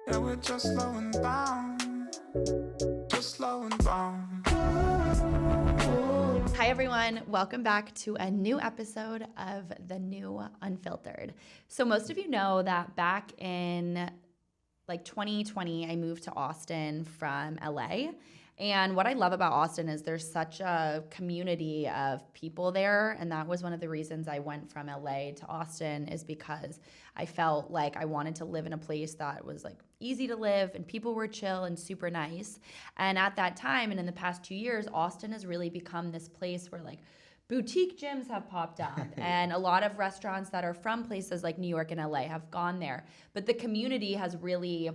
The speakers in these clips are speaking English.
Yeah, we're just slowing down. Just slowing down. Hi, everyone. Welcome back to a new episode of the new Unfiltered. So most of you know that back in 2020, I moved to Austin from LA. And what I love about Austin is there's such a community of people there. And that was one of the reasons I went from LA to Austin, is because I felt like I wanted to live in a place that was easy to live and people were chill and super nice. And at that time, and in the past 2 years, Austin has really become this place where boutique gyms have popped up and a lot of restaurants that are from places like New York and LA have gone there. But the community has really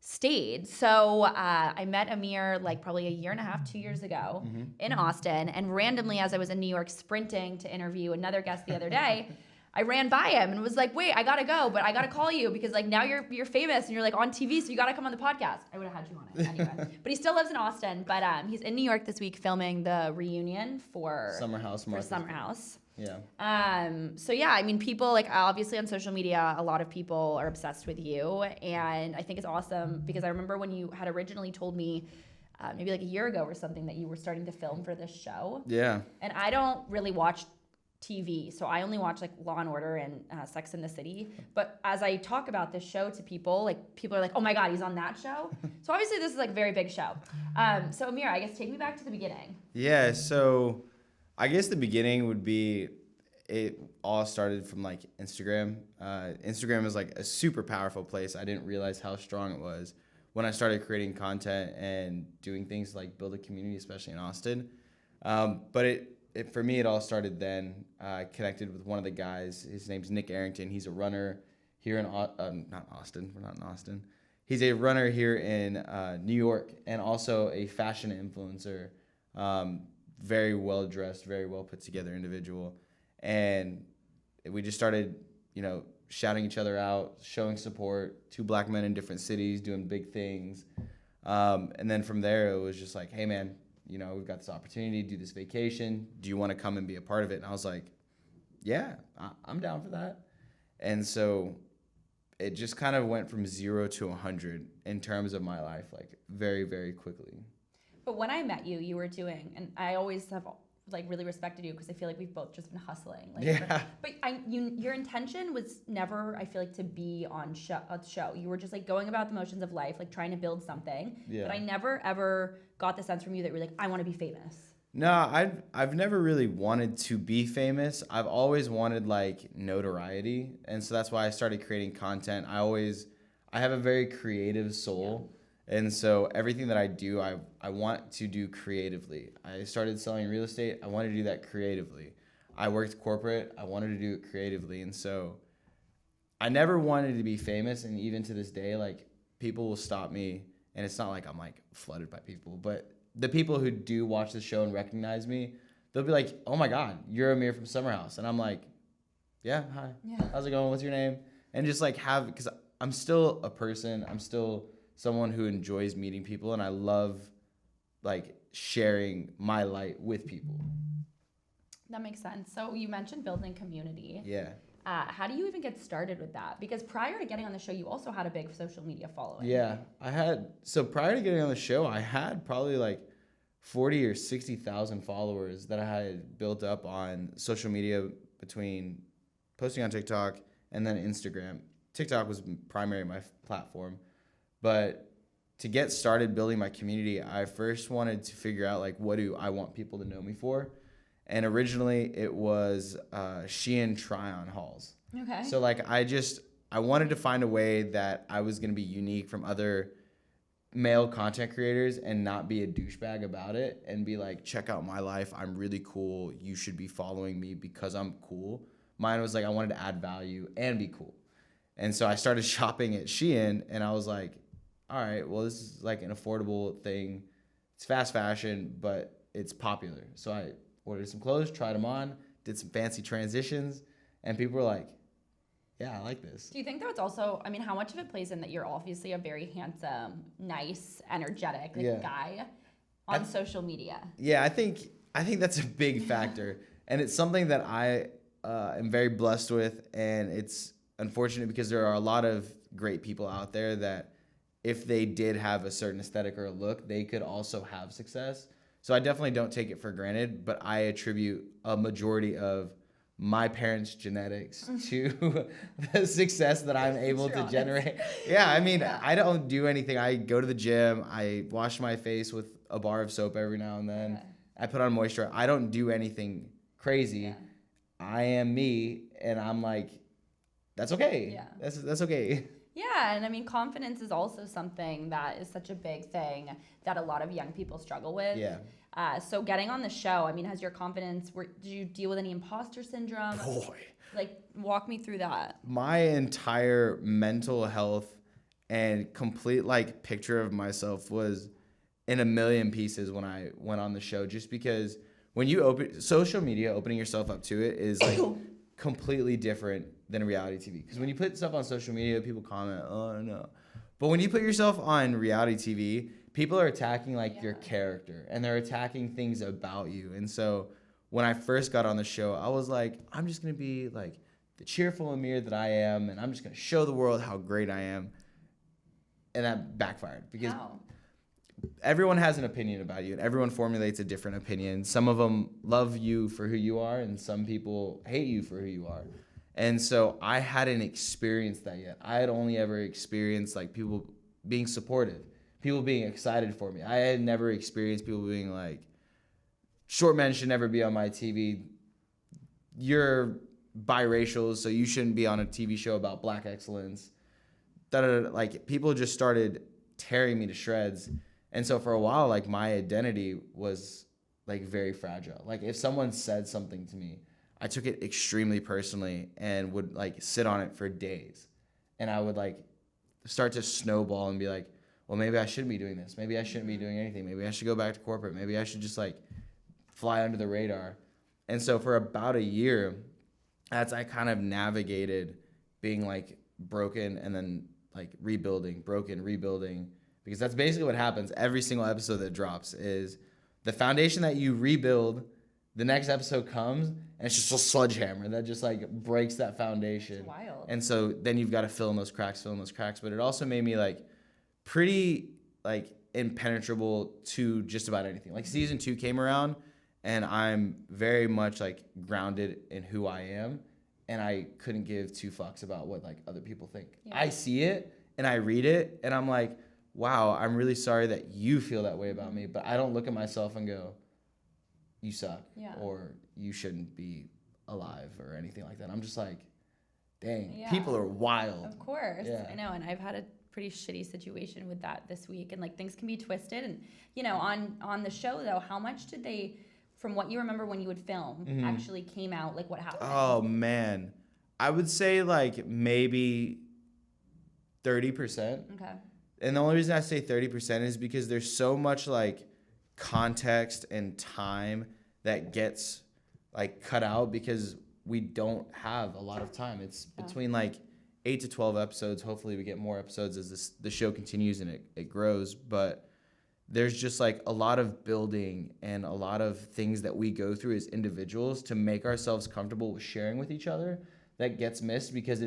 stayed. So I met Amir probably a year and a half, 2 years ago in Austin. And randomly, as I was in New York sprinting to interview another guest the other day, I ran by him and was like, wait, I gotta go, but I gotta call you because now you're famous and you're on TV, so you gotta come on the podcast. I would have had you on it anyway. But he still lives in Austin, but he's in New York this week filming the reunion for Summer House. Yeah. So yeah, I mean, people obviously on social media, a lot of people are obsessed with you, and I think it's awesome because I remember when you had originally told me maybe a year ago or something that you were starting to film for this show. Yeah. And I don't really watch TV, so I only watch Law and Order and Sex and the City. But as I talk about this show to people, people are like, "Oh my God, he's on that show!" So obviously this is a very big show. So Amir, I guess take me back to the beginning. Yeah. So I guess the beginning would be, it all started from Instagram. Instagram is a super powerful place. I didn't realize how strong it was when I started creating content and doing things like build a community, especially in Austin. But for me, it all started then. I connected with one of the guys. His name's Nick Arrington. He's a runner here in not Austin. We're not in Austin. He's a runner here in New York and also a fashion influencer. Very well dressed, very well put together individual. And we just started, shouting each other out, showing support. Two black men in different cities doing big things. And then from there, it was just hey, man, we've got this opportunity to do this vacation. Do you want to come and be a part of it? And I was like, yeah, I'm down for that. And so it just kind of went from 0 to 100 in terms of my life, very, very quickly. But when I met you, you were doing, and I always have really respected you because I feel we've both just been hustling. Yeah. But your intention was never, I feel to be on a show. You were just going about the motions of life, trying to build something. Yeah. But I never ever got the sense from you that you were I want to be famous. No, I've never really wanted to be famous. I've always wanted notoriety, and so that's why I started creating content. I have a very creative soul. Yeah. And so everything that I do, I want to do creatively. I started selling real estate. I wanted to do that creatively. I worked corporate. I wanted to do it creatively. And so I never wanted to be famous. And even to this day, people will stop me. And it's not I'm flooded by people. But the people who do watch the show and recognize me, they'll be like, "Oh my God, you're Amir from Summer House." And I'm like, "Yeah, hi. Yeah. How's it going? What's your name?" And just because I'm still a person. I'm still someone who enjoys meeting people, and I love sharing my light with people. That makes sense. So you mentioned building community. Yeah. How do you even get started with that? Because prior to getting on the show, you also had a big social media following. Yeah, so prior to getting on the show, I had probably 40 or 60,000 followers that I had built up on social media between posting on TikTok and then Instagram. TikTok was primary my platform. But to get started building my community, I first wanted to figure out what do I want people to know me for. And originally it was Shein try-on hauls. Okay. So I wanted to find a way that I was going to be unique from other male content creators and not be a douchebag about it and be check out my life. I'm really cool. You should be following me because I'm cool. Mine was I wanted to add value and be cool. And so I started shopping at Shein and I was all right, well, this is an affordable thing. It's fast fashion, but it's popular. So I ordered some clothes, tried them on, did some fancy transitions, and people were yeah, I like this. Do you think that it's also, how much of it plays in that you're obviously a very handsome, nice, energetic guy on social media? Yeah, I think that's a big factor. And it's something that I am very blessed with, and it's unfortunate because there are a lot of great people out there that if they did have a certain aesthetic or a look, they could also have success. So I definitely don't take it for granted, but I attribute a majority of my parents' genetics to the success that I'm able to generate. Yeah, I mean, I don't do anything. I go to the gym. I wash my face with a bar of soap every now and then. I put on moisturizer. I don't do anything crazy. Yeah. I am me, and I'm like, that's okay. Yeah. That's okay. Yeah, and I mean, confidence is also something that is such a big thing that a lot of young people struggle with. Yeah. So getting on the show, I mean, has your confidence, did you deal with any imposter syndrome? Boy. Like, walk me through that. My entire mental health and complete like picture of myself was in a million pieces when I went on the show, just because when you open social media, opening yourself up to it is like completely different than reality TV. Because when you put stuff on social media, people comment, oh no. But when you put yourself on reality TV, people are attacking like your character, and they're attacking things about you. And so when I first got on the show, I was like, I'm just going to be like the cheerful Amir that I am, and I'm just going to show the world how great I am. And that backfired because everyone has an opinion about you, and everyone formulates a different opinion. Some of them love you for who you are, and some people hate you for who you are. And so I hadn't experienced that yet. I had only ever experienced like people being supportive, people being excited for me. I had never experienced people being like, short men should never be on my TV. You're biracial, so you shouldn't be on a TV show about black excellence. Like, people just started tearing me to shreds. And so for a while, like, my identity was like very fragile. Like, if someone said something to me, I took it extremely personally and would like sit on it for days. And I would like start to snowball and be like, well, maybe I shouldn't be doing this. Maybe I shouldn't be doing anything. Maybe I should go back to corporate. Maybe I should just like fly under the radar. And so for about a year, as I kind of navigated being like broken and then like rebuilding, broken, rebuilding, because that's basically what happens every single episode that drops is the foundation that you rebuild, the next episode comes and it's just a sledgehammer that just like breaks that foundation. That's wild. And so then you've got to fill in those cracks. But it also made me like pretty like impenetrable to just about anything. Like season 2 came around and I'm very much like grounded in who I am, and I couldn't give two fucks about what like other people think. Yeah. I see it and I read it and I'm like, wow, I'm really sorry that you feel that way about me, but I don't look at myself and go, you suck, or you shouldn't be alive or anything like that. I'm just like, dang, people are wild. Of course. I know, and I've had a pretty shitty situation with that this week, and like things can be twisted. And you know, on the show though, how much did they, from what you remember when you would film, actually came out? Like what happened? Oh man, I would say like maybe 30%. Okay. And the only reason I say 30% is because there's so much like context and time that gets like cut out because we don't have a lot of time. It's between like 8 to 12 episodes. Hopefully we get more episodes as the show continues and it grows. But there's just like a lot of building and a lot of things that we go through as individuals to make ourselves comfortable with sharing with each other that gets missed because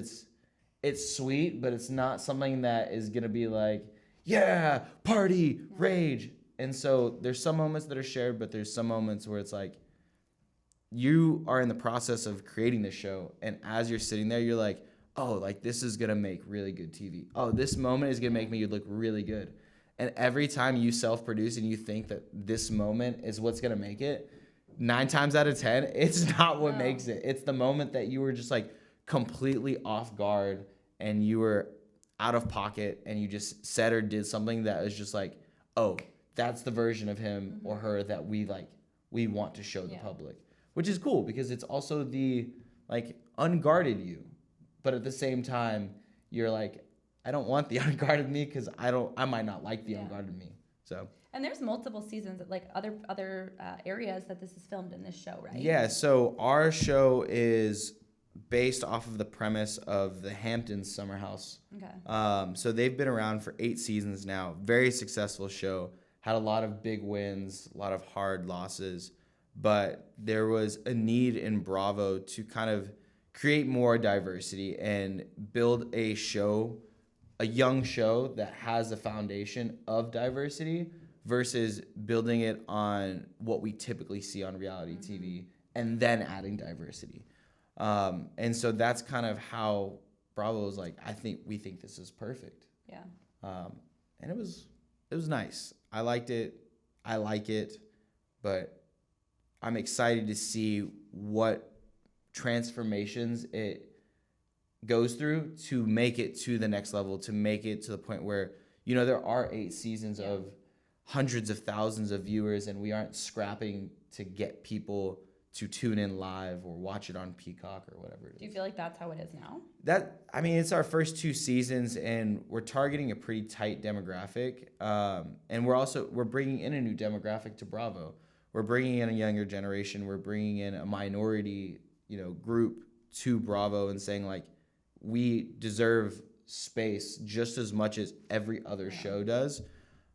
it's sweet, but it's not something that is going to be like, yeah, party, rage. And so there's some moments that are shared, but there's some moments where it's like you are in the process of creating the show. And as you're sitting there, you're like, oh, like this is going to make really good TV. Oh, this moment is going to make me look really good. And every time you self-produce and you think that this moment is what's going to make it, 9 times out of 10, it's not what makes it. It's the moment that you were just like completely off guard and you were out of pocket and you just said or did something that was just like, oh, that's the version of him or her that we want to show the public, which is cool because it's also the like unguarded you, but at the same time you're like, I don't want the unguarded me because I might not like the unguarded me. So. And there's multiple seasons, like other areas that this is filmed in this show, right? Yeah. So our show is based off of the premise of the Hamptons Summer House. Okay. So they've been around for 8 seasons now. Very successful show. Had a lot of big wins, a lot of hard losses, but there was a need in Bravo to kind of create more diversity and build a show a young show that has a foundation of diversity versus building it on what we typically see on reality TV and then adding diversity. And so that's kind of how Bravo was like, we think this is perfect. Yeah. And it was nice. I liked it. I like it, but I'm excited to see what transformations it goes through to make it to the next level, to make it to the point where, there are 8 seasons of hundreds of thousands of viewers, and we aren't scrapping to get people to tune in live or watch it on Peacock or whatever it is. Do you feel like that's how it is now? It's our first 2 seasons, and we're targeting a pretty tight demographic. And we're bringing in a new demographic to Bravo. We're bringing in a younger generation. We're bringing in a minority, group to Bravo and saying, like, we deserve space just as much as every other show does.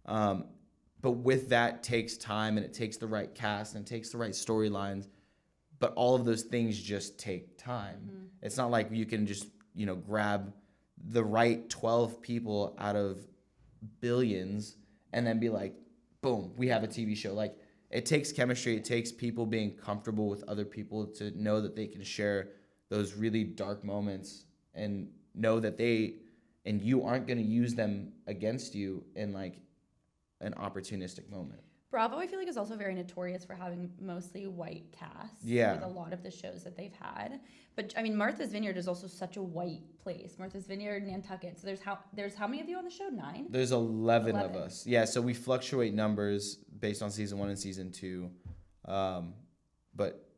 But with that takes time, and it takes the right cast, and it takes the right storylines. But all of those things just take time. Mm-hmm. It's not like you can just, grab the right 12 people out of billions and then be like, boom, we have a TV show. Like, it takes chemistry. It takes people being comfortable with other people to know that they can share those really dark moments and know that you aren't going to use them against you in like an opportunistic moment. Bravo, I feel like, is also very notorious for having mostly white casts. Yeah. With a lot of the shows that they've had. But, Martha's Vineyard is also such a white place. Martha's Vineyard, Nantucket. So there's how many of you on the show? 9? There's 11 of us. Yeah, so we fluctuate numbers based on season 1 and season 2. But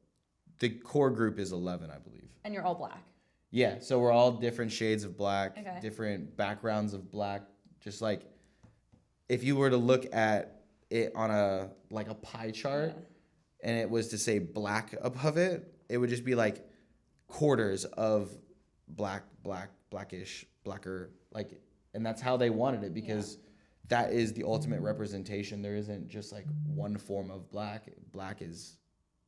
the core group is 11, I believe. And you're all black. Yeah, so we're all different shades of black, okay. Different backgrounds of black. Just like if you were to look at it on a pie chart, and it was to say black above it, it would just be like quarters of blackish, blacker, like, and that's how they wanted it, because that is the ultimate representation. There isn't just like one form of black. Black is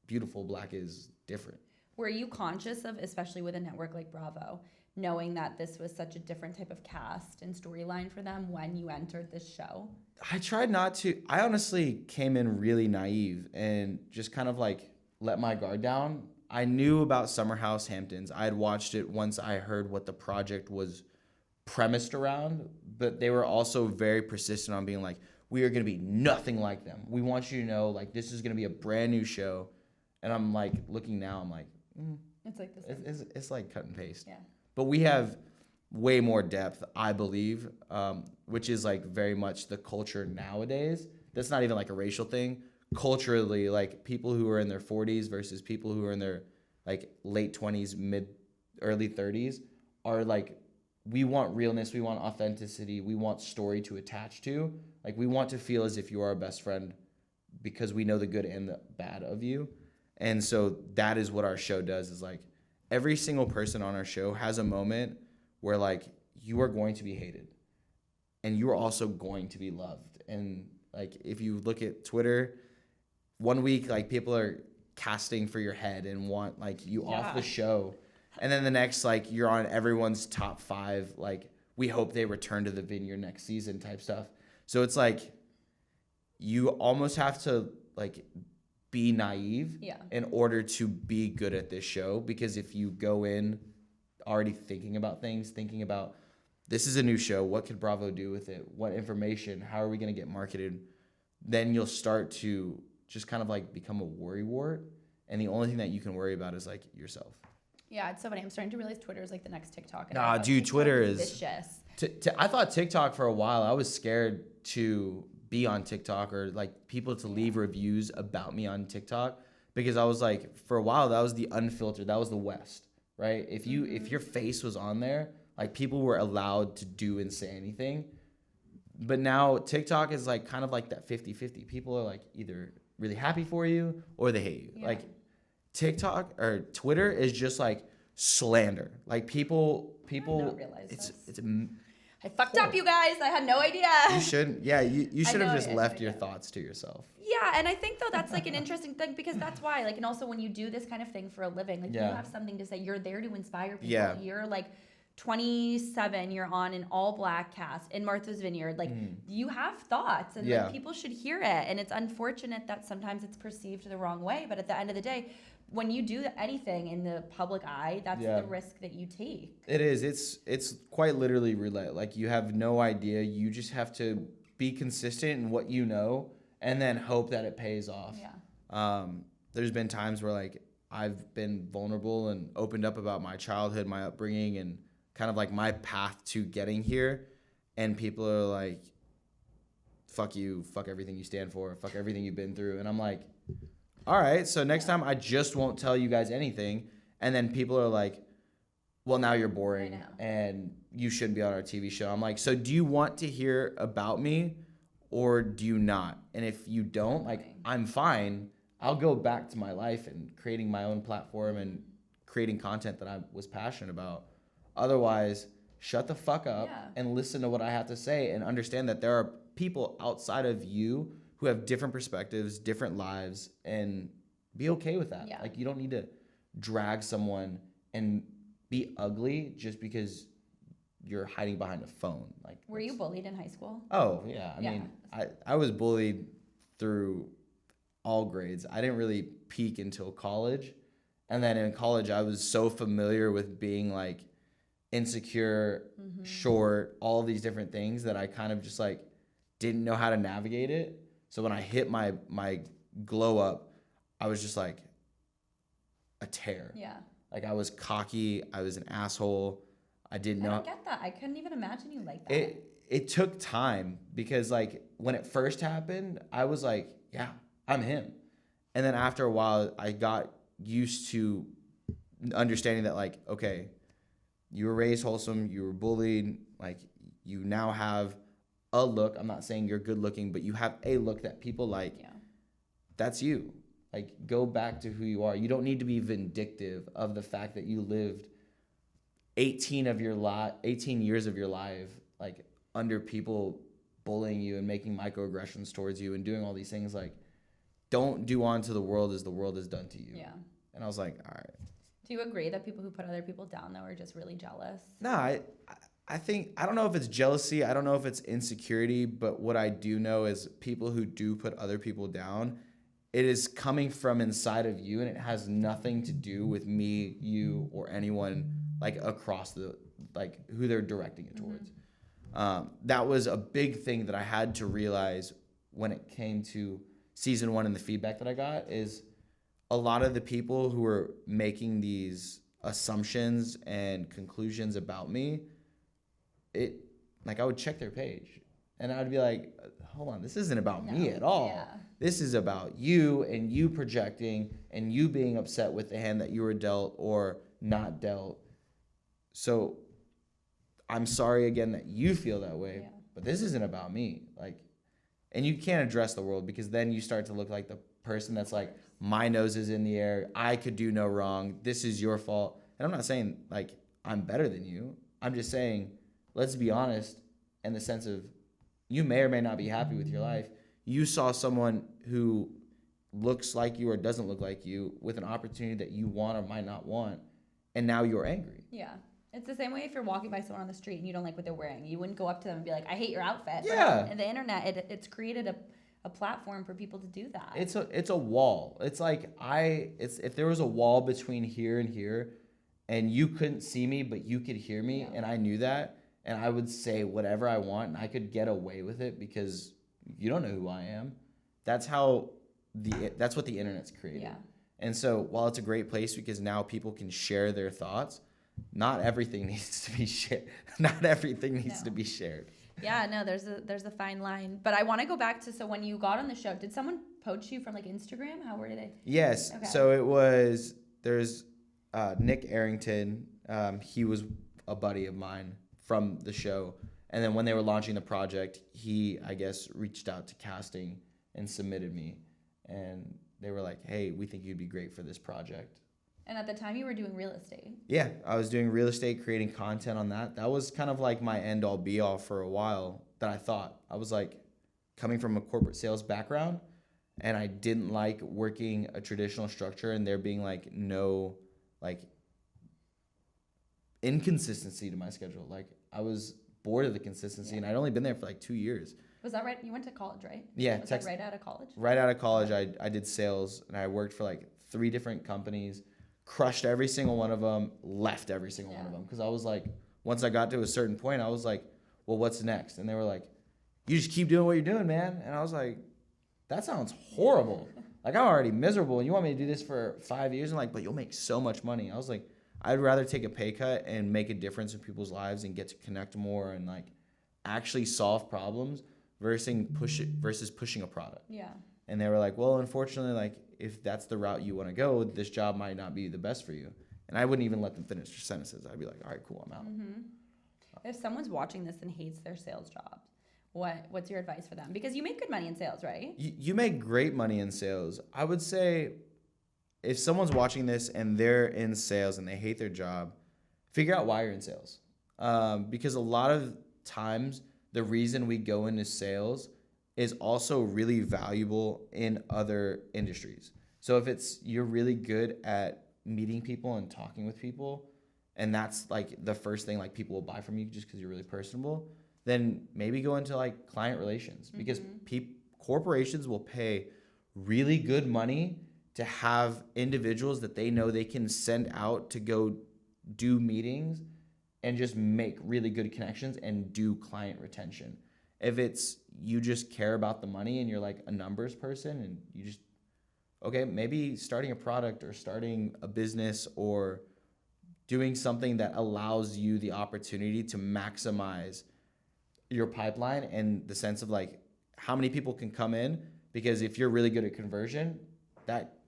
beautiful. Black is different. Were you conscious of, especially with a network like Bravo, knowing that this was such a different type of cast and storyline for them when you entered this show? I tried not to. I honestly came in really naive and just kind of like let my guard down. I knew about Summer House Hamptons. I had watched it once I heard what the project was premised around, but they were also very persistent on being like, we are going to be nothing like them. We want you to know, like, this is going to be a brand new show. And I'm like, looking now, I'm like, it's like this. It's like cut and paste. Yeah. But we have way more depth, I believe, which is like very much the culture nowadays. That's not even like a racial thing. Culturally, like people who are in their 40s versus people who are in their like late 20s, early 30s are like, we want realness, we want authenticity, we want story to attach to. Like, we want to feel as if you are our best friend because we know the good and the bad of you. And so that is what our show does, is like every single person on our show has a moment where like you are going to be hated and you are also going to be loved. And like, if you look at Twitter, one week, like people are casting for your head and want like you off the show. And then the next, like, you're on everyone's top 5, like, we hope they return to the Vineyard next season type stuff. So it's like, you almost have to like be naive in order to be good at this show. Because if you go in already thinking about things, thinking about, this is a new show, what could Bravo do with it? What information? How are we going to get marketed? Then you'll start to just kind of like become a worrywart. And the only thing that you can worry about is like yourself. Yeah, it's so funny. I'm starting to realize Twitter is like the next TikTok. Nah, dude, Twitter is vicious. I thought TikTok for a while. I was scared to be on TikTok or like people to leave reviews about me on TikTok, because I was like, for a while, that was the unfiltered. That was the West, right? If your face was on there, like people were allowed to do and say anything. But now TikTok is like kind of like that 50-50. People are like either really happy for you or they hate you. Yeah. Like TikTok or Twitter is just like slander. Like people. I did not realize it's I fucked up, you guys. I had no idea. You shouldn't. Yeah, you should have just left your thoughts to yourself. Yeah, and I think though that's like an interesting thing, because that's why, like, and also when you do this kind of thing for a living, like you have something to say. You're there to inspire people. Yeah. You're like 27, you're on an all black cast in Martha's Vineyard. Like, you have thoughts, and like, people should hear it. And it's unfortunate that sometimes it's perceived the wrong way. But at the end of the day, when you do anything in the public eye, that's the risk that you take. It is. It's quite literally roulette. Like, you have no idea. You just have to be consistent in what you know, and then hope that it pays off. Yeah. There's been times where like I've been vulnerable and opened up about my childhood, my upbringing, and kind of like my path to getting here, and people are like, fuck you, fuck everything you stand for, fuck everything you've been through. And I'm like, all right, so next time I just won't tell you guys anything. And then people are like, well, now you're boring and you shouldn't be on our TV show. I'm like, so do you want to hear about me or do you not? And if you don't, like, I'm fine. I'll go back to my life and creating my own platform and creating content that I was passionate about. Otherwise, shut the fuck up and listen to what I have to say, and understand that there are people outside of you who have different perspectives, different lives, and be okay with that. Like, you don't need to drag someone and be ugly just because you're hiding behind a phone. Like, were you bullied in high school? Oh, yeah. I mean, I was bullied through all grades. I didn't really peak until college. And then in college, I was so familiar with being like insecure, short, all these different things that I kind of just like didn't know how to navigate it. So when I hit my glow up, I was just like a tear. Yeah. Like, I was cocky. I was an asshole. I didn't know. I don't get that. I couldn't even imagine you like that. It took time, because like when it first happened, I was like, yeah, I'm him. And then after a while, I got used to understanding that, like, okay, you were raised wholesome, you were bullied, like, you now have a look. I'm not saying you're good looking, but you have a look that people like. Yeah. That's you. Like, go back to who you are. You don't need to be vindictive of the fact that you lived 18 years of your life, like, under people bullying you and making microaggressions towards you and doing all these things. Like, don't do unto the world as the world has done to you. Yeah. And I was like, all right. Do you agree that people who put other people down, though, are just really jealous? No, I think, I don't know if it's jealousy. I don't know if it's insecurity. But what I do know is people who do put other people down, it is coming from inside of you, and it has nothing to do with me, you, or anyone like across the, like, who they're directing it towards. That was a big thing that I had to realize when it came to season 1 and the feedback that I got, is a lot of the people who were making these assumptions and conclusions about me, I would check their page and I would be like, hold on, this isn't about me at all. Yeah. This is about you and you projecting and you being upset with the hand that you were dealt or not dealt. So I'm sorry again that you feel that way, but this isn't about me. Like, and you can't address the world, because then you start to look like the person that's like, my nose is in the air, I could do no wrong, this is your fault. And I'm not saying like I'm better than you. I'm just saying, let's be honest, in the sense of, you may or may not be happy with your life. You saw someone who looks like you or doesn't look like you with an opportunity that you want or might not want, and now you're angry. Yeah. It's the same way if you're walking by someone on the street and you don't like what they're wearing. You wouldn't go up to them and be like, I hate your outfit. Yeah. And the internet, it's created a platform for people to do that. It's a wall. It's like, if there was a wall between here and here, and you couldn't see me, but you could hear me, and I knew that, and I would say whatever I want, and I could get away with it because you don't know who I am. That's what the internet's created. Yeah. And so while it's a great place because now people can share their thoughts, not everything needs to be shared. Not everything needs to be shared. Yeah, no, there's a fine line. But I want to go back to, so when you got on the show, did someone poach you from like Instagram? Where did they? Yes. Okay. So there's Nick Arrington. He was a buddy of mine from the show. And then when they were launching the project, he, I guess, reached out to casting and submitted me. And they were like, hey, we think you'd be great for this project. And at the time you were doing real estate. Yeah, I was doing real estate, creating content on that. That was kind of like my end all be all for a while, that I thought. I was like coming from a corporate sales background, and I didn't like working a traditional structure and there being like no like inconsistency to my schedule. Like I was bored of the consistency, and I'd only been there for like 2 years. Was that right? You went to college, right? Yeah, Was that right out of college? Right out of college, I did sales, and I worked for like 3 different companies, crushed every single one of them, left every single one of them. Because I was like, once I got to a certain point, I was like, well, what's next? And they were like, you just keep doing what you're doing, man. And I was like, that sounds horrible. Like, I'm already miserable, and you want me to do this for 5 years? And like, but you'll make so much money. I was like, I'd rather take a pay cut and make a difference in people's lives and get to connect more and like actually solve problems versus pushing a product. Yeah. And they were like, well, unfortunately, like if that's the route you want to go, this job might not be the best for you. And I wouldn't even let them finish their sentences. I'd be like, all right, cool, I'm out. Mm-hmm. If someone's watching this and hates their sales jobs, what's your advice for them? Because you make good money in sales, right? You make great money in sales. I would say if someone's watching this and they're in sales and they hate their job, figure out why you're in sales. Because a lot of times the reason we go into sales is also really valuable in other industries. So if you're really good at meeting people and talking with people, and that's like the first thing like people will buy from you just because you're really personable, then maybe go into like client relations, because corporations will pay really good money to have individuals that they know they can send out to go do meetings and just make really good connections and do client retention. If it's you just care about the money and you're like a numbers person and you just, okay, maybe starting a product or starting a business or doing something that allows you the opportunity to maximize your pipeline in the sense of like how many people can come in, because if you're really good at conversion, that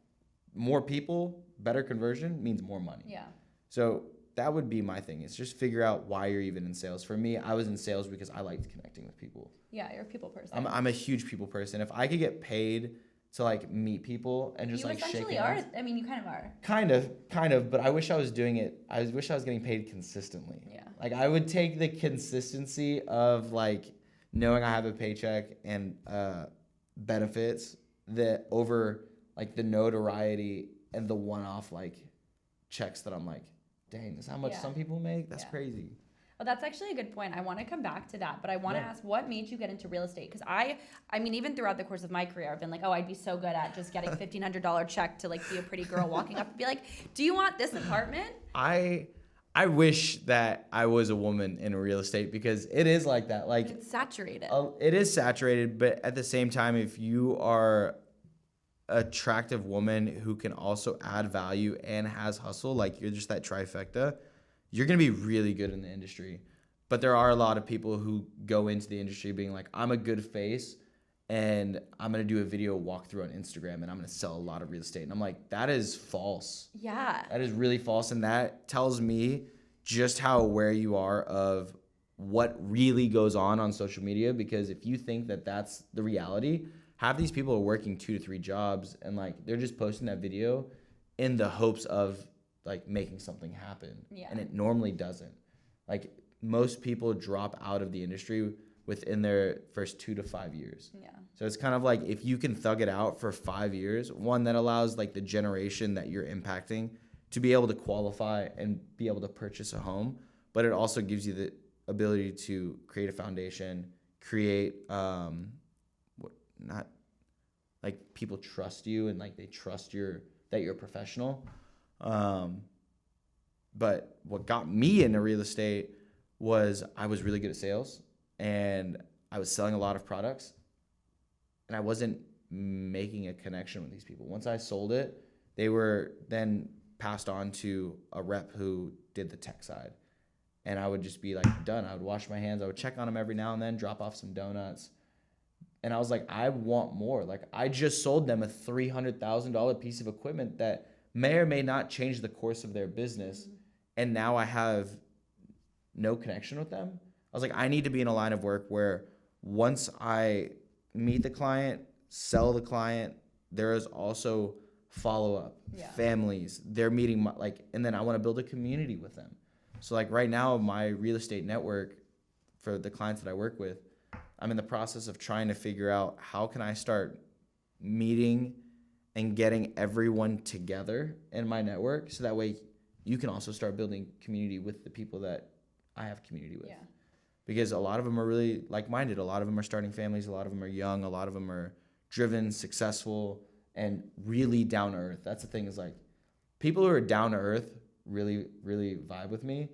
more people, better conversion means more money. Yeah. So that would be my thing. Is just figure out why you're even in sales. For me, I was in sales because I liked connecting with people. Yeah, you're a people person. I'm a huge people person. If I could get paid to like meet people and just you like shake hands. You essentially are. I mean, you kind of are. Kind of, but I wish I was doing it. I wish I was getting paid consistently. Yeah. Like I would take the consistency of like knowing I have a paycheck and benefits that over like the notoriety and the one-off like checks that I'm like, dang, this is how much some people make? That's crazy. Well, that's actually a good point. I want to come back to that, but I want to ask, what made you get into real estate? Because I mean, even throughout the course of my career, I've been like, oh, I'd be so good at just getting $1,500 check to like be a pretty girl walking up and be like, do you want this apartment? I wish that I was a woman in real estate, because it is like that. Like it's saturated. It is saturated, but at the same time, if you are attractive woman who can also add value and has hustle, like you're just that trifecta, you're going to be really good in the industry. But there are a lot of people who go into the industry being like, I'm a good face and I'm going to do a video walkthrough on Instagram and I'm going to sell a lot of real estate. And I'm like, that is false. Yeah. That is really false. And that tells me just how aware you are of what really goes on social media. Because if you think that that's the reality, half these people are working 2 to 3 jobs and like they're just posting that video in the hopes of like making something happen. Yeah. And it normally doesn't. Like most people drop out of the industry within their first 2 to 5 years. Yeah. So it's kind of like if you can thug it out for 5 years, one, that allows like the generation that you're impacting to be able to qualify and be able to purchase a home, but it also gives you the ability to create a foundation, create not like people trust you and like they trust that you're a professional. But what got me into real estate was I was really good at sales and I was selling a lot of products and I wasn't making a connection with these people. Once I sold it, they were then passed on to a rep who did the tech side. And I would just be like done. I would wash my hands. I would check on them every now and then, drop off some donuts. And I was like, I want more. Like I just sold them a $300,000 piece of equipment that may or may not change the course of their business. Mm-hmm. And now I have no connection with them. I was like, I need to be in a line of work where once I meet the client, sell the client, there is also follow-up, families, they're meeting, and then I want to build a community with them. So like right now, my real estate network for the clients that I work with, I'm in the process of trying to figure out how can I start meeting and getting everyone together in my network so that way you can also start building community with the people that I have community with. Yeah. Because a lot of them are really like-minded. A lot of them are starting families. A lot of them are young. A lot of them are driven, successful, and really down to earth. That's the thing, is like people who are down to earth really, really vibe with me.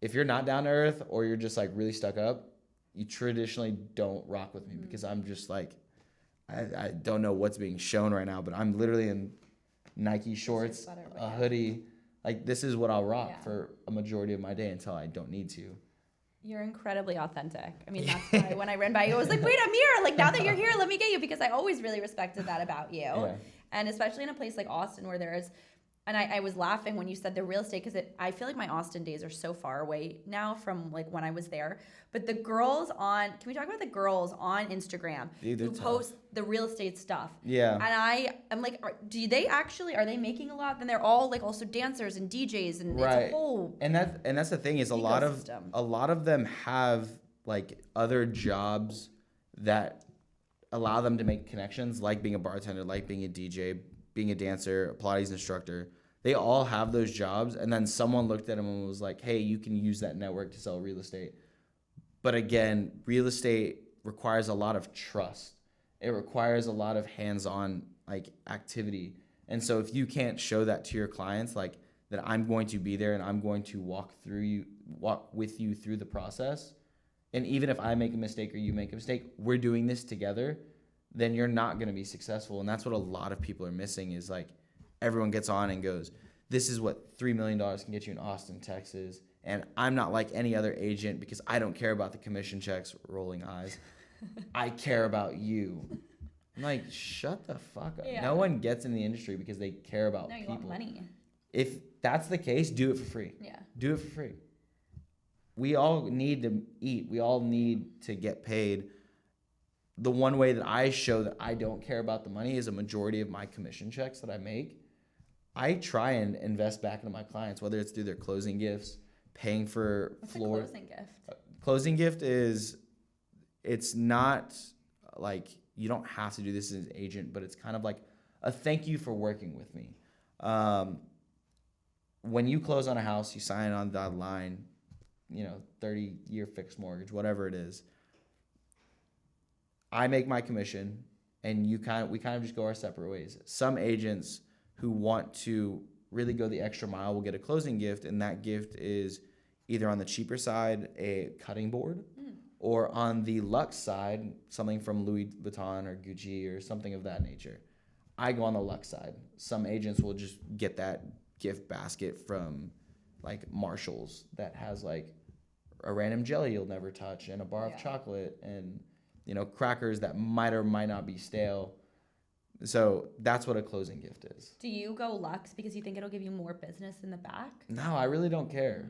If you're not down to earth or you're just like really stuck up, you traditionally don't rock with me because I'm just like, I don't know what's being shown right now, but I'm literally in Nike shorts, a hoodie. Like, this is what I'll rock for a majority of my day until I don't need to. You're incredibly authentic. I mean, that's why when I ran by you, I was like, wait, Amir, like, now that you're here, let me get you, because I always really respected that about you. Yeah. And especially in a place like Austin where there's, and I was laughing when you said the real estate, because I feel like my Austin days are so far away now from like when I was there. But the girls can we talk about the girls on Instagram who post the real estate stuff? Yeah. And I'm like, are they making a lot? Then they're all like also dancers and DJs, and right. It's a whole and that's the thing, is a lot of them have like other jobs that allow them to make connections, like being a bartender, like being a DJ, being a dancer, a Pilates instructor. They all have those jobs, and then someone looked at them and was like, hey, you can use that network to sell real estate. But again, real estate requires a lot of trust. It requires a lot of hands-on like activity. And so if you can't show that to your clients, like that I'm going to be there and I'm going to walk with you through the process, and even if I make a mistake or you make a mistake, we're doing this together, then you're not going to be successful. And that's what a lot of people are missing, is like everyone gets on and goes, this is what $3 million can get you in Austin, Texas. And I'm not like any other agent because I don't care about the commission checks, rolling eyes. I care about you. I'm like, shut the fuck up. Yeah. No one gets in the industry because they care about people. Want money. If that's the case, do it for free. Yeah. Do it for free. We all need to eat. We all need to get paid. The one way that I show that I don't care about the money is a majority of my commission checks that I make, I try and invest back into my clients, whether it's through their closing gifts, paying for floor. What's a closing gift? Closing gift is, it's not like you don't have to do this as an agent, but it's kind of like a thank you for working with me. When you close on a house, you sign on the line, 30-year fixed mortgage, whatever it is. I make my commission, and we kind of just go our separate ways. Some agents who want to really go the extra mile will get a closing gift, and that gift is either on the cheaper side, a cutting board, or on the luxe side, something from Louis Vuitton or Gucci or something of that nature. I go on the luxe side. Some agents will just get that gift basket from like Marshall's that has like a random jelly you'll never touch and a bar of chocolate and crackers that might or might not be stale. So that's what a closing gift is. Do you go luxe because you think it'll give you more business in the back? No, I really don't care.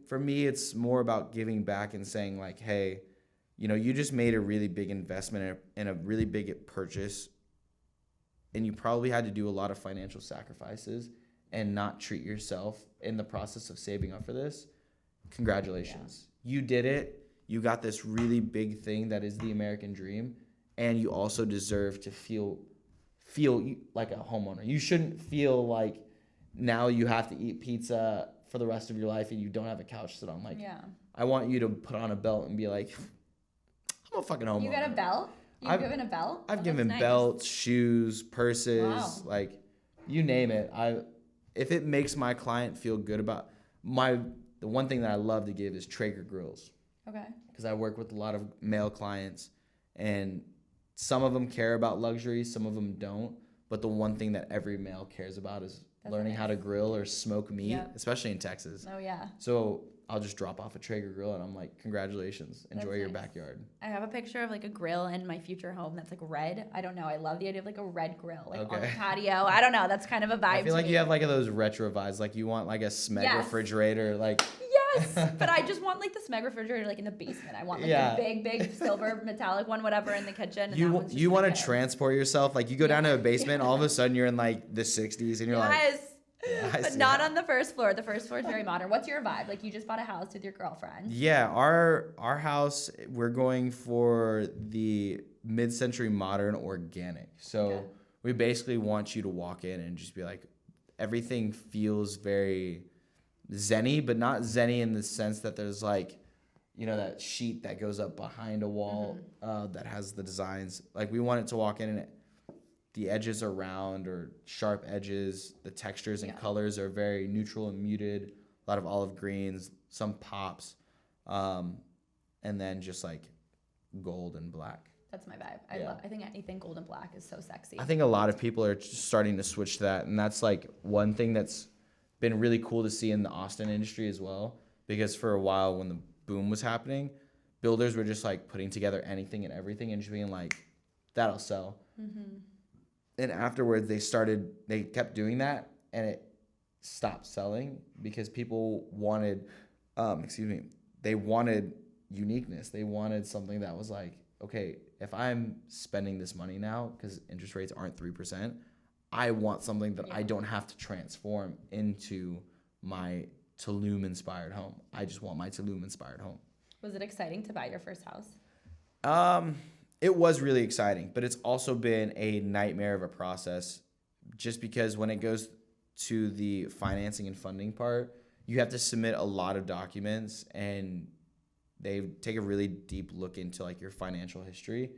For me, it's more about giving back and saying like, hey, you just made a really big investment in a really big purchase, and you probably had to do a lot of financial sacrifices and not treat yourself in the process of saving up for this. Congratulations. Yeah. You did it. You got this really big thing that is the American dream, and you also deserve to feel like a homeowner. You shouldn't feel like now you have to eat pizza for the rest of your life and you don't have a couch to sit on. Like, I want you to put on a belt and be like, I'm a fucking homeowner. You got a belt? You've given a belt? I've given belts, shoes, purses, like you name it. If it makes my client feel good about the one thing that I love to give is Traeger grills. Okay. Because I work with a lot of male clients, and some of them care about luxury, some of them don't. But the one thing that every male cares about is learning how to grill or smoke meat, especially in Texas. Oh, yeah. So I'll just drop off a Traeger grill, and I'm like, congratulations. Enjoy your backyard. I have a picture of like a grill in my future home that's like red. I don't know. I love the idea of like a red grill, like on the patio. I don't know. That's kind of a vibe. I feel like you have like those retro vibes. Like you want like a Smeg refrigerator, like. Yes, but I just want like the Smeg refrigerator like in the basement. I want like the big silver metallic one, whatever, in the kitchen. And you want to transport yourself, like you go down to a basement, all of a sudden you're in like the 60s, and you're like. But not on the first floor. The first floor is very modern. What's your vibe? Like you just bought a house with your girlfriend. Yeah, our house, we're going for the mid-century modern organic. So we basically want you to walk in and just be like, everything feels very zen-y, but not zen-y in the sense that there's like, you know, that sheet that goes up behind a wall that has the designs. Like we want it to walk in and the edges are round or sharp edges. The textures and colors are very neutral and muted. A lot of olive greens, some pops, and then just like gold and black. That's my vibe. I think anything gold and black is so sexy. I think a lot of people are just starting to switch to that, and that's like one thing that's been really cool to see in the Austin industry as well. Because for a while, when the boom was happening, builders were just like putting together anything and everything and just being like, "That'll sell." Mm-hmm. And afterwards, they kept doing that, and it stopped selling because people wanted, they wanted uniqueness. They wanted something that was like, okay, if I'm spending this money now because interest rates aren't 3%, I want something that I don't have to transform into my Tulum-inspired home. I just want my Tulum-inspired home. Was it exciting to buy your first house? It was really exciting, but it's also been a nightmare of a process just because when it goes to the financing and funding part, you have to submit a lot of documents and they take a really deep look into like your financial history.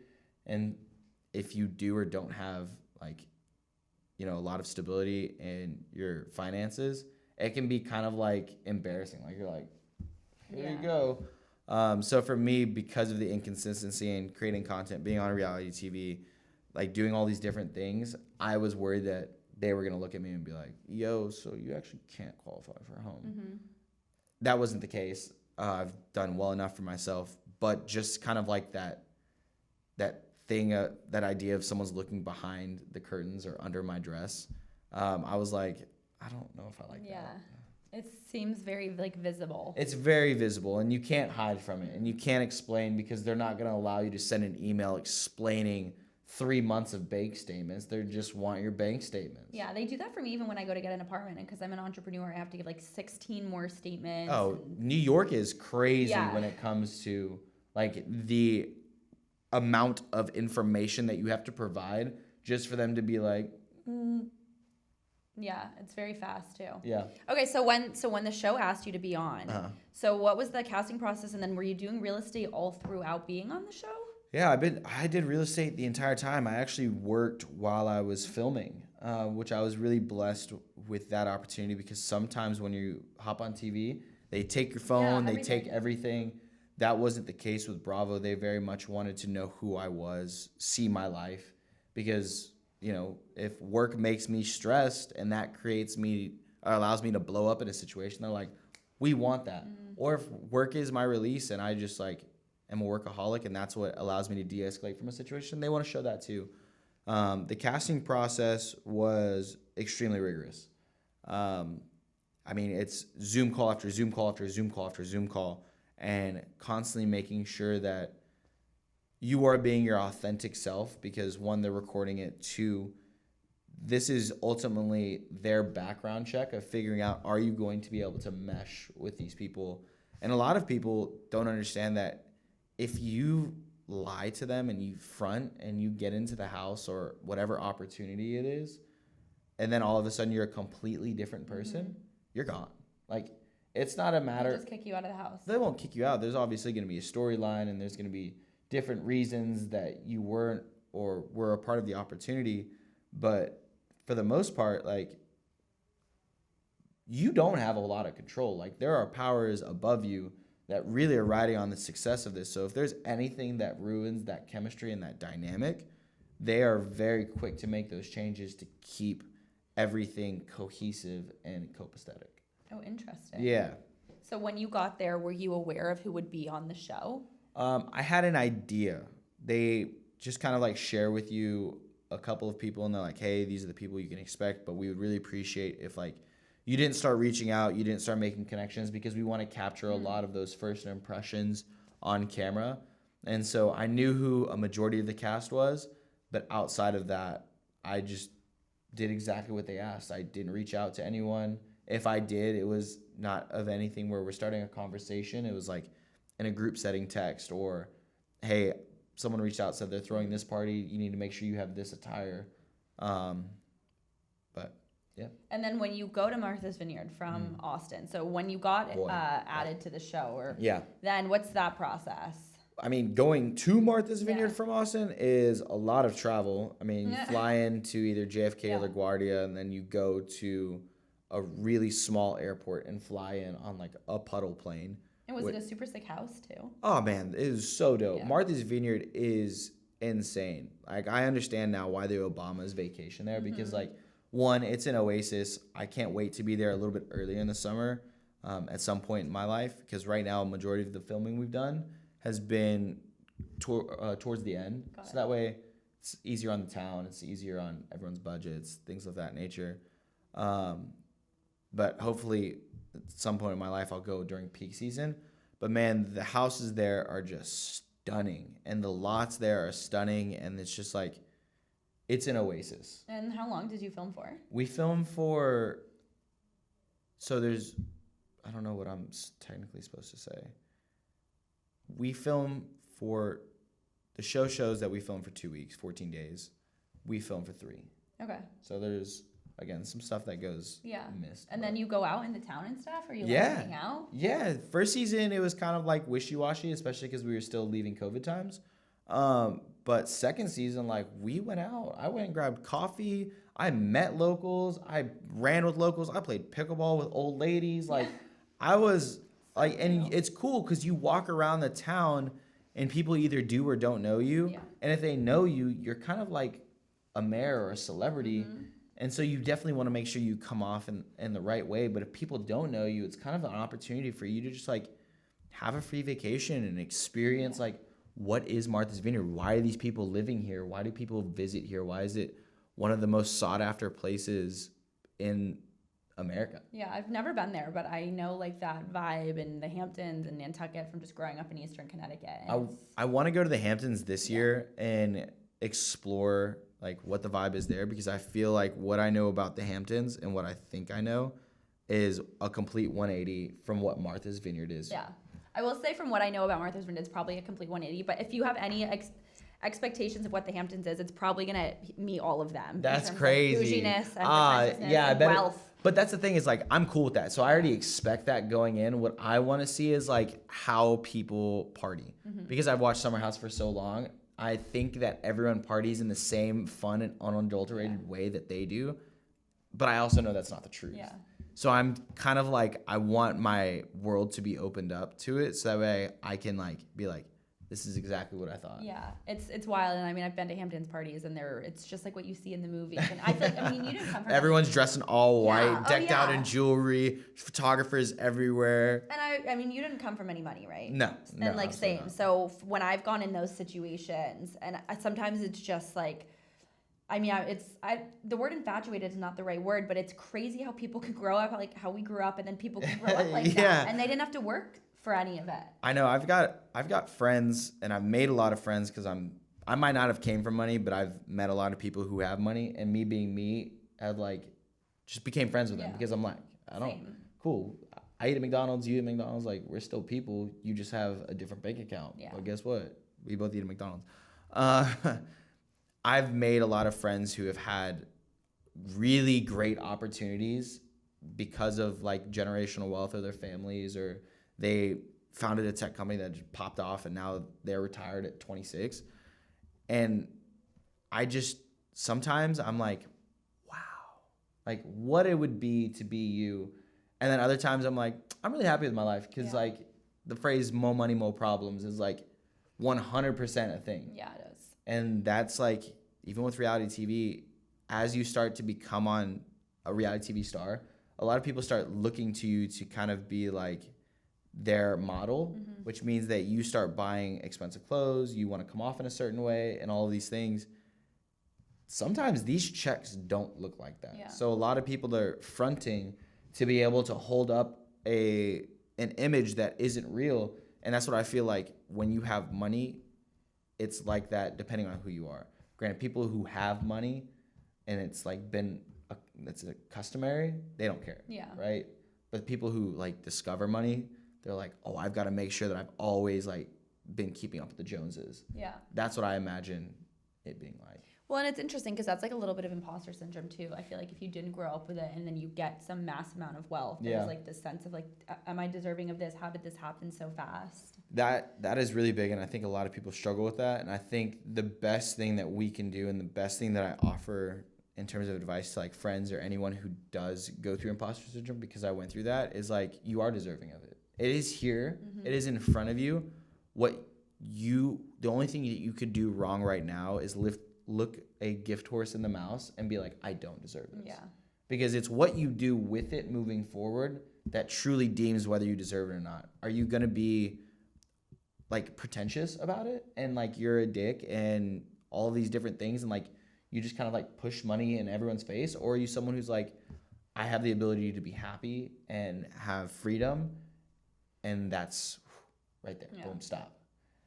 And if you do or don't have like, you know, a lot of stability in your finances, it can be kind of like embarrassing. Like you're like, here you go. So for me, because of the inconsistency in creating content, being on reality TV, like doing all these different things, I was worried that they were going to look at me and be like, yo, so you actually can't qualify for a home. Mm-hmm. That wasn't the case. I've done well enough for myself, but just kind of like that thing, that idea of someone's looking behind the curtains or under my dress. I was like, I don't know if I like that. It seems very like visible. It's very visible, and you can't hide from it, and you can't explain because they're not going to allow you to send an email explaining 3 months of bank statements. They just want your bank statements. Yeah, they do that for me even when I go to get an apartment, and because I'm an entrepreneur, I have to give like 16 more statements. Oh, New York is crazy when it comes to like the amount of information that you have to provide just for them to be like, Yeah, it's very fast too. Yeah. Okay, so when the show asked you to be on, so what was the casting process, and then were you doing real estate all throughout being on the show? Yeah, I did real estate the entire time. I actually worked while I was filming, which I was really blessed with that opportunity because sometimes when you hop on TV, they take your phone, they take everything. That wasn't the case with Bravo. They very much wanted to know who I was, see my life, because you know, if work makes me stressed and that creates me or allows me to blow up in a situation, they're like, we want that. Or if work is my release and I just like am a workaholic and that's what allows me to de-escalate from a situation, they want to show that too. The casting process was extremely rigorous. I mean, it's Zoom call after Zoom call after Zoom call after Zoom call and constantly making sure that you are being your authentic self because one, they're recording it. Two, this is ultimately their background check of figuring out, are you going to be able to mesh with these people? And a lot of people don't understand that if you lie to them and you front and you get into the house or whatever opportunity it is, and then all of a sudden you're a completely different person, you're gone. Like, it's not a matter. They'll just kick you out of the house. They won't kick you out. There's obviously going to be a storyline and there's going to be different reasons that you weren't or were a part of the opportunity, but for the most part, like, you don't have a lot of control. Like, there are powers above you that really are riding on the success of this. So if there's anything that ruins that chemistry and that dynamic, they are very quick to make those changes to keep everything cohesive and copacetic. Oh, interesting. Yeah. So when you got there, were you aware of who would be on the show? I had an idea. They just kind of like share with you a couple of people and they're like, hey, these are the people you can expect, but we would really appreciate if like you didn't start reaching out, you didn't start making connections because we want to capture a lot of those first impressions on camera. And so I knew who a majority of the cast was, but outside of that, I just did exactly what they asked. I didn't reach out to anyone. If I did, it was not of anything where we're starting a conversation. It was like in a group setting text or, hey, someone reached out, said they're throwing this party. You need to make sure you have this attire. But Yeah. And then when you go to Martha's Vineyard from Austin, so when you got added to the show, or then what's that process? I mean, going to Martha's Vineyard from Austin is a lot of travel. I mean, you fly into either JFK or LaGuardia, and then you go to a really small airport and fly in on like a puddle plane. And was it a super sick house too? Oh man, it is so dope. Yeah. Martha's Vineyard is insane. Like, I understand now why the Obamas vacation there, because like, one, it's an oasis. I can't wait to be there a little bit earlier in the summer at some point in my life, because right now a majority of the filming we've done has been towards the end. So that way it's easier on the town, it's easier on everyone's budgets, things of that nature. But hopefully at some point in my life I'll go during peak season. But man, the houses there are just stunning, and the lots there are stunning, and it's just like, it's an oasis. And how long did you film for? We filmed for, so there's, I don't know what I'm technically supposed to say. We film for, the show shows that we film for 2 weeks, 14 days. We film for 3. Okay. So there's, again, some stuff that goes missed. And then you go out in the town and stuff, or you hang out? Yeah. First season, it was kind of like wishy-washy, especially because we were still leaving COVID times. But second season, like, we went out. I went and grabbed coffee. I met locals. I ran with locals. I played pickleball with old ladies. Like, I was like, and it's cool because you walk around the town and people either do or don't know you. Yeah. And if they know you, you're kind of like a mayor or a celebrity. And so you definitely want to make sure you come off in the right way. But if people don't know you, it's kind of an opportunity for you to just like have a free vacation and experience like, what is Martha's Vineyard? Why are these people living here? Why do people visit here? Why is it one of the most sought after places in America? Yeah, I've never been there, but I know like that vibe in the Hamptons and Nantucket from just growing up in Eastern Connecticut. I want to go to the Hamptons this year and explore like what the vibe is there, because I feel like what I know about the Hamptons and what I think I know is a complete 180 from what Martha's Vineyard is. Yeah. I will say from what I know about Martha's Vineyard, it's probably a complete 180. But if you have any expectations of what the Hamptons is, it's probably going to meet all of them. That's crazy. Bouginess and and wealth. But that's the thing, is like, I'm cool with that. So I already expect that going in. What I want to see is like how people party. Because I've watched Summer House for so long, I think that everyone parties in the same fun and unadulterated way that they do. But I also know that's not the truth. Yeah. So I'm kind of like, I want my world to be opened up to it, so that way I can like be like, this is exactly what I thought. Yeah, it's wild, and I mean, I've been to Hamptons parties, and it's just like what you see in the movies. And I feel like, I mean, you didn't come from everyone's dressed in all white, decked out in jewelry, photographers everywhere. And I mean, you didn't come from any money, right? No. And like same. Not. So when I've gone in those situations, and sometimes it's just like, I mean, the word infatuated is not the right word, but it's crazy how people can grow up like how we grew up, and then people can grow up like that, and they didn't have to work for any of it. I know. I've got friends, and I've made a lot of friends because I might not have came from money, but I've met a lot of people who have money, and me being me, I've like just became friends with them because I'm like, cool. I eat at McDonald's, you eat at McDonald's, like we're still people. You just have a different bank account. Yeah. Well, guess what? We both eat at McDonald's. I've made a lot of friends who have had really great opportunities because of like generational wealth of their families, or they founded a tech company that just popped off and now they're retired at 26. And sometimes I'm like, wow, like what it would be to be you. And then other times I'm like, I'm really happy with my life, because like the phrase more money, more problems is like 100% a thing. Yeah, it is. And that's like, even with reality TV, as you start to become on a reality TV star, a lot of people start looking to you to kind of be like their model, which means that you start buying expensive clothes, you want to come off in a certain way, and all of these things. Sometimes these checks don't look like that. Yeah. So a lot of people are fronting to be able to hold up an image that isn't real. And that's what I feel like when you have money, it's like that depending on who you are. Granted, people who have money and it's like it's a customary, they don't care. Yeah. Right? But people who like discover money, they're like, oh, I've got to make sure that I've always like been keeping up with the Joneses. Yeah. That's what I imagine it being like. Well, and it's interesting because that's like a little bit of imposter syndrome too. I feel like if you didn't grow up with it and then you get some mass amount of wealth, there's like this sense of like, am I deserving of this? How did this happen so fast? That is really big, and I think a lot of people struggle with that. And I think the best thing that we can do, and the best thing that I offer in terms of advice to like friends or anyone who does go through imposter syndrome, because I went through that, is like, you are deserving of it. It is here. It is in front of you. The only thing that you could do wrong right now is look a gift horse in the mouth and be like, I don't deserve this. Yeah. Because it's what you do with it moving forward that truly deems whether you deserve it or not. Are you going to be like pretentious about it and like you're a dick and all these different things and like you just kind of like push money in everyone's face? Or are you someone who's like, I have the ability to be happy and have freedom, and that's right there. Boom, stop.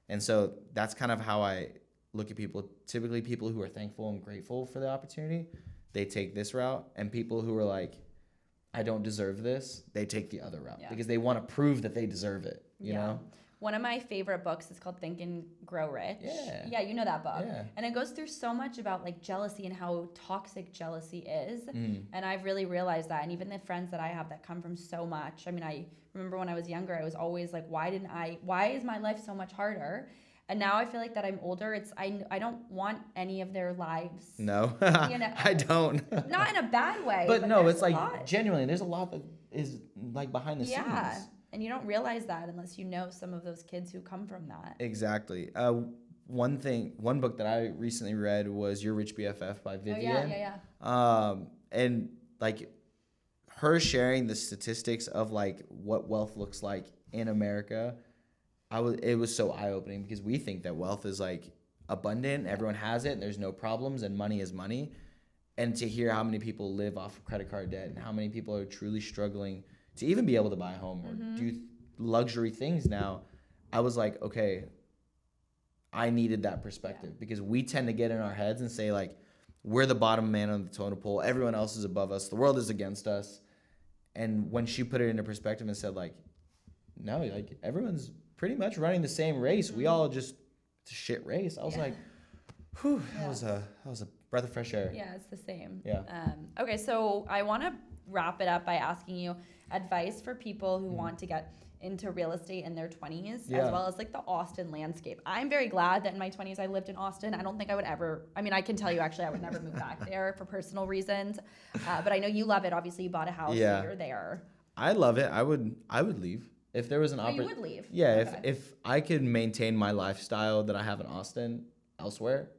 And so that's kind of how I look at people. Typically people who are thankful and grateful for the opportunity, they take this route. And people who are like, I don't deserve this, they take the other route because they want to prove that they deserve it, you know? One of my favorite books is called Think and Grow Rich. Yeah, you know that book. Yeah. And it goes through so much about like jealousy and how toxic jealousy is. And I've really realized that. And even the friends that I have that come from so much. I mean, I remember when I was younger, I was always like, why is my life so much harder? And now I feel like that I'm older, I don't want any of their lives. No, You know, I don't. not in a bad way. But no, it's like lot. genuinely, there's a lot that is like behind the scenes. And you don't realize that unless you know some of those kids who come from that. Exactly. One book that I recently read was Your Rich BFF by Vivian. And like her sharing the statistics of like what wealth looks like in America, it was so eye-opening, because we think that wealth is like abundant, everyone has it, and there's no problems, and money is money. And to hear how many people live off of credit card debt and how many people are truly struggling to even be able to buy a home or do luxury things now, I was like, okay, I needed that perspective, because we tend to get in our heads and say like, we're the bottom man on the totem pole, everyone else is above us, the world is against us. And when she put it into perspective and said like, no, like everyone's pretty much running the same race. We all just, it's a shit race. I was like, whew, that was a breath of fresh air. Yeah, it's the same. Yeah. Okay, so I want to wrap it up by asking you advice for people who want to get into real estate in their 20s, as well as like the Austin landscape. I'm very glad that in my 20s I lived in Austin. I don't think I would ever, I mean, I can tell you actually I would never move back there for personal reasons. But I know you love it. Obviously you bought a house, so you're there. I love it. I would leave. If there was an opportunity. You would leave? Yeah, okay. if I could maintain my lifestyle that I have in Austin elsewhere,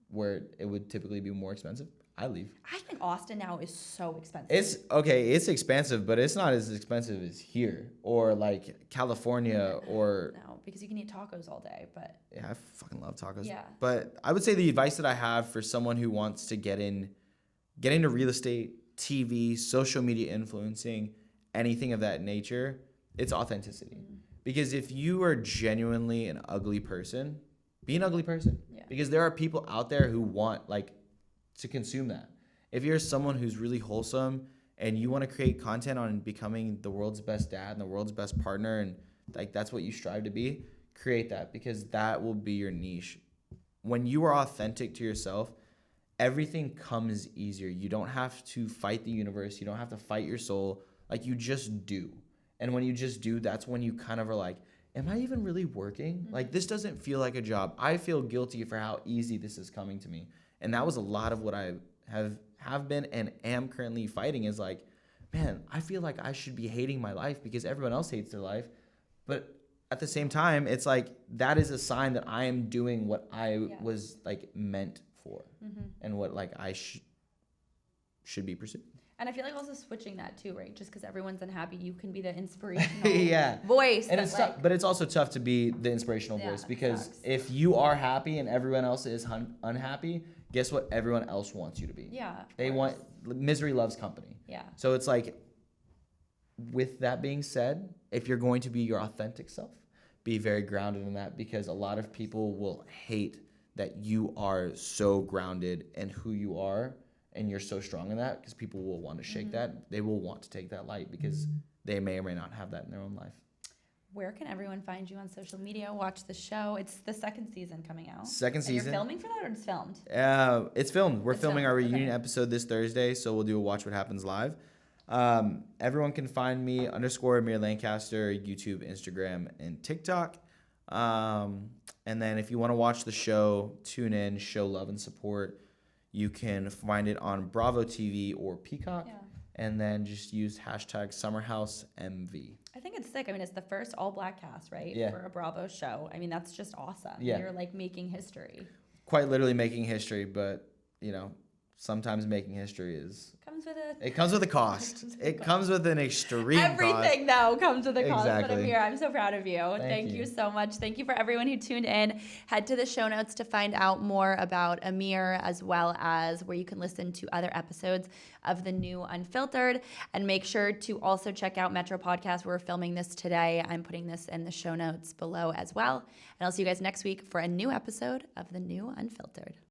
where it would typically be more expensive, I leave. I think Austin now is so expensive. It's expensive, but it's not as expensive as here or like California or... No, because you can eat tacos all day, but... Yeah, I fucking love tacos. Yeah. But I would say the advice that I have for someone who wants to get into real estate, TV, social media influencing, anything of that nature, it's authenticity. Because if you are genuinely an ugly person, be an ugly person. Yeah. Because there are people out there who want like to consume that. If you're someone who's really wholesome and you want to create content on becoming the world's best dad and the world's best partner, and like that's what you strive to be, create that, because that will be your niche. When you are authentic to yourself, everything comes easier. You don't have to fight the universe. You don't have to fight your soul. Like you just do. And when you just do, that's when you kind of are like, am I even really working? Like this doesn't feel like a job. I feel guilty for how easy this is coming to me. And that was a lot of what I have been and am currently fighting, is like, man, I feel like I should be hating my life because everyone else hates their life. But at the same time, it's like, that is a sign that I am doing what I was like meant for and what like I should be pursuing. And I feel like also switching that too, right? Just because everyone's unhappy, you can be the inspirational voice. And it's tough, but it's also tough to be the inspirational voice, because if you are happy and everyone else is unhappy, guess what? Everyone else wants you to be. Yeah. They want, misery loves company. Yeah. So it's like, with that being said, if you're going to be your authentic self, be very grounded in that, because a lot of people will hate that you are so grounded in who you are. And you're so strong in that, because people will want to shake that. They will want to take that light because they may or may not have that in their own life. where can everyone find you on social media? Watch the show. It's the second season coming out. Second And season. you're filming for that, or it's filmed? It's filmed. We're It's filming filmed, our reunion okay. episode this Thursday, so we'll do a Watch What Happens live. Everyone can find me _Amir Lancaster, YouTube, Instagram, and TikTok. And then if you want to watch the show, tune in, show love and support. You can find it on Bravo TV or Peacock. Yeah. And then just use #SummerHouseMV. I think it's sick. I mean, it's the first all-black cast, right? Yeah. For a Bravo show. I mean, that's just awesome. Yeah. You're like making history. Quite literally making history, but sometimes making history comes with a cost. It comes with an extreme cost. Everything, though, comes with a cost. But Exactly. Amir, I'm so proud of you. Thank you so much. Thank you for everyone who tuned in. Head to the show notes to find out more about Amir, as well as where you can listen to other episodes of the new Unfiltered. And make sure to also check out Metro Podcast. We're filming this today. I'm putting this in the show notes below as well. And I'll see you guys next week for a new episode of the new Unfiltered.